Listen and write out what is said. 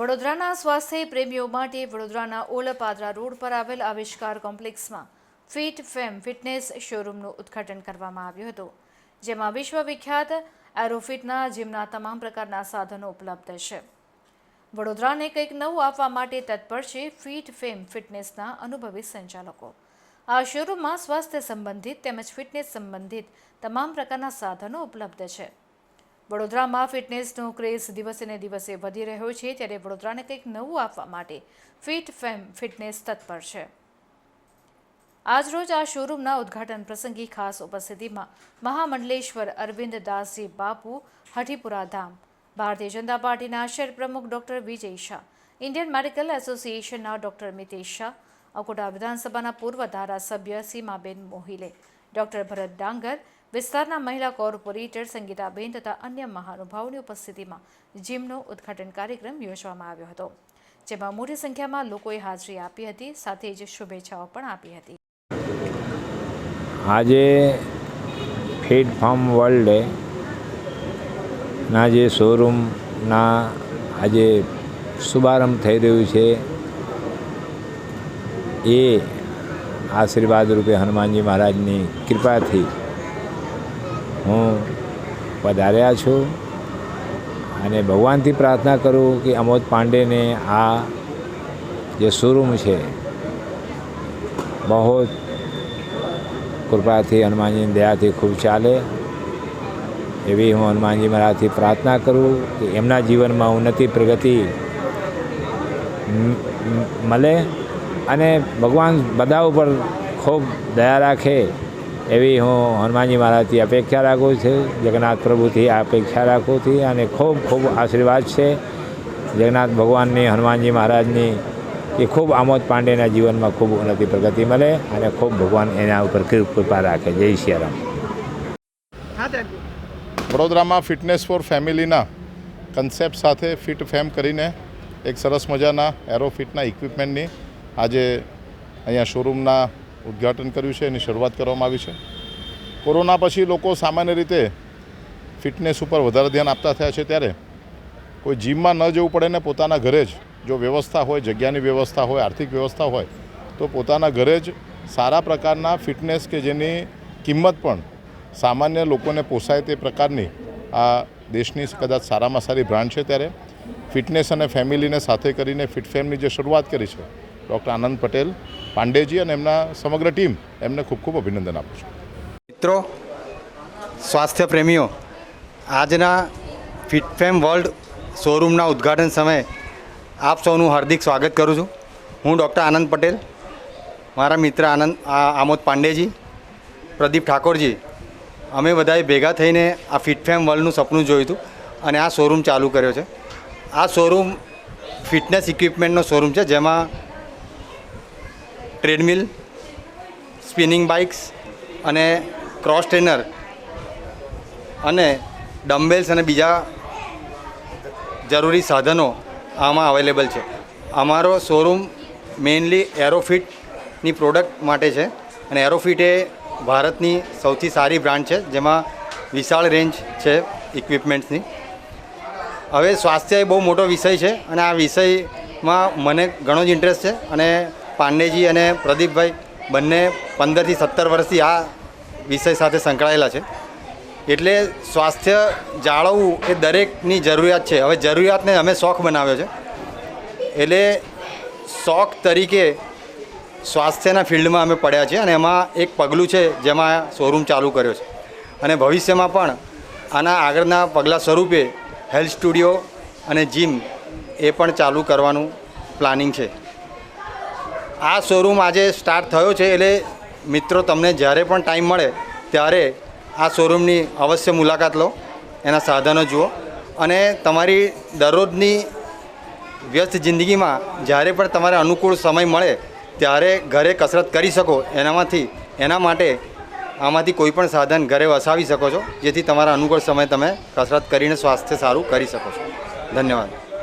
વડોદરાના સ્વાસ્થ્ય પ્રેમીઓ માટે વડોદરાના ઓલપાદરા રોડ પર આવેલ આવિષ્કાર કોમ્પ્લેક્સમાં ફિટ ફેમ ફિટનેસ શોરૂમનું ઉદ્ઘાટન કરવામાં આવ્યું હતું, જેમાં વિશ્વવિખ્યાત એરોફિટના જીમના તમામ પ્રકારના સાધનો ઉપલબ્ધ છે. વડોદરાને કંઈક નવું આપવા માટે તત્પર છે ફિટ ફેમ ફિટનેસના અનુભવી સંચાલકો. આ શોરૂમમાં સ્વાસ્થ્ય સંબંધિત તેમજ ફિટનેસ સંબંધિત તમામ પ્રકારના સાધનો ઉપલબ્ધ છે. વડોદરામાં ફિટનેસનો ક્રેઝ દિવસે ને દિવસે વધી રહ્યો છે, ત્યારે વડોદરાને કંઈક નવું આપવા માટે ફિટ ફેમ ફિટનેસ તત્પર છે. આજરોજ આ શોરૂમના ઉદ્ઘાટન પ્રસંગે ખાસ ઉપસ્થિતિમાં મહામંડલેશ્વર અરવિંદ દાસજી બાપુ હઠીપુરા ધામ, ભારતીય જનતા પાર્ટીના શહેર પ્રમુખ doctor Vijay Shah, Indian medical એસોસિએશનના ડોક્ટર મિતેશ શાહ, અકોટા વિધાનસભાના પૂર્વ ધારાસભ્ય સીમાબેન મોહિલે, ડોક્ટર ભરત ડાંગર, વિસ્તારના મહિલા કોર્પોરેટર સંગીતાબેન તથા અન્ય મહાનુભાવોની ઉપસ્થિતિમાં જીમનો ઉદ્ઘાટન કાર્યક્રમ યોજવામાં આવ્યો હતો, જેમાં મોટી સંખ્યામાં લોકોએ હાજરી આપી હતી, સાથે જ શુભેચ્છાઓ પણ આપી હતી. આજે ફિટ ફાર્મ વર્લ્ડ ના જે શોરૂમના આજે શુભારંભ થઈ રહ્યું છે, એ આશીર્વાદ રૂપે હનુમાનજી મહારાજની કૃપાથી હું પધાર્યા છું અને ભગવાનથી પ્રાર્થના કરું કે અમોદ પાંડેને આ જે શોરૂમ છે બહુ કૃપાથી હનુમાનજીની દયાથી ખૂબ ચાલે એવી હું હનુમાનજી મહારાજથી પ્રાર્થના કરું કે એમના જીવનમાં ઉન્નતિ પ્રગતિ મળે અને ભગવાન બધા ઉપર ખૂબ દયા રાખે એવી હું હનુમાનજી મહારાજથી અપેક્ષા રાખું છું. જગન્નાથ પ્રભુથી આ અપેક્ષા રાખું છું અને ખૂબ ખૂબ આશીર્વાદ છે જગન્નાથ ભગવાનની, હનુમાનજી મહારાજની, કે ખૂબ આમોદ પાંડેના જીવનમાં ખૂબ ઉન્નતિ પ્રગતિ મળે અને ખૂબ ભગવાન એના ઉપર કૃપા રાખે. જય શ્રી રામ. વડોદરામાં ફિટનેસ ફોર ફેમિલીના કન્સેપ્ટ સાથે ફિટ ફેમ કરીને એક સરસ મજાના એરોફિટના ઇક્વિપમેન્ટની આજે અહીંયા શોરૂમના ઉદ્ઘાટન કર્યું છે, એની શરૂઆત કરવામાં આવી છે. કોરોના પછી લોકો સામાન્ય રીતે ફિટનેસ ઉપર વધારે ધ્યાન આપતા થયા છે, ત્યારે કોઈ જીમમાં ન જવું પડે ને પોતાના ઘરે જ જો વ્યવસ્થા હોય, જગ્યાની વ્યવસ્થા હોય, આર્થિક વ્યવસ્થા હોય, તો પોતાના ઘરે જ સારા પ્રકારના ફિટનેસ કે જેની કિંમત પણ સામાન્ય લોકોને પોસાય તે પ્રકારની આ દેશની કદાચ સારામાં સારી બ્રાન્ડ છે. ત્યારે ફિટનેસ અને ફેમિલીને સાથે કરીને ફિટ ફેમની જે શરૂઆત કરી છે ડૉક્ટર આનંદ પટેલ પાંડેજી અને એમના સમગ્ર ટીમ, એમને ખૂબ ખૂબ અભિનંદન આપું છું. મિત્રો, સ્વાસ્થ્ય પ્રેમીઓ, આજના ફિટ ફેમ વર્લ્ડ શોરૂમના ઉદ્ઘાટન સમયે આપ સૌનું હાર્દિક સ્વાગત કરું છું. હું ડૉક્ટર આનંદ પટેલ, મારા મિત્ર આમોદ પાંડેજી, પ્રદીપ ઠાકોરજી, અમે બધાએ ભેગા થઈને આ ફિટ ફેમ વર્લ્ડનું સપનું જોયું હતું અને આ શોરૂમ ચાલુ કર્યો છે. આ શોરૂમ ફિટનેસ ઇક્વિપમેન્ટનો શોરૂમ છે, જેમાં ટ્રેડમિલ, સ્પિનિંગ બાઇક્સ અને ક્રોસ ટ્રેનર અને ડમ્બેલ્સ અને બીજા જરૂરી સાધનો આમાં અવેલેબલ છે. અમારો શોરૂમ મેઇનલી એરોફિટની પ્રોડક્ટ માટે છે અને એરોફિટ એ ભારતની સૌથી સારી બ્રાન્ડ છે, જેમાં વિશાળ રેન્જ છે ઇક્વિપમેન્ટ્સની. હવે સ્વાસ્થ્ય એ બહુ મોટો વિષય છે અને આ વિષયમાં મને ઘણો જ ઇન્ટરેસ્ટ છે અને પાંડેજી અને પ્રદીપભાઈ બંને 15થી 17 વર્ષથી આ વિષય સાથે સંકળાયેલા છે. એટલે સ્વાસ્થ્ય જાળવવું એ દરેકની જરૂરિયાત છે. હવે જરૂરિયાતને અમે શોખ બનાવ્યો છે, એટલે શોખ તરીકે સ્વાસ્થ્યના ફિલ્ડમાં અમે પડ્યા છીએ અને એમાં એક પગલું છે જેમાં શોરૂમ ચાલુ કર્યો છે અને ભવિષ્યમાં પણ આના આગળના પગલાં સ્વરૂપે હેલ્થ સ્ટુડિયો અને જીમ એ પણ ચાલુ કરવાનું પ્લાનિંગ છે. આ શોરૂમ આજે સ્ટાર્ટ થયો છે, એટલે મિત્રો તમને જ્યારે પણ ટાઈમ મળે ત્યારે આ શોરૂમની અવશ્ય મુલાકાત લો, એના સાધનો જુઓ અને તમારી દરરોજની વ્યસ્ત જિંદગીમાં જ્યારે પણ તમારે અનુકૂળ સમય મળે ત્યારે ઘરે કસરત કરી શકો એના માટે આમાંથી કોઈ પણ સાધન ઘરે વસાવી શકો છો, જેથી તમારા અનુકૂળ સમય તમે કસરત કરીને સ્વાસ્થ્ય સારું કરી શકો છો. ધન્યવાદ.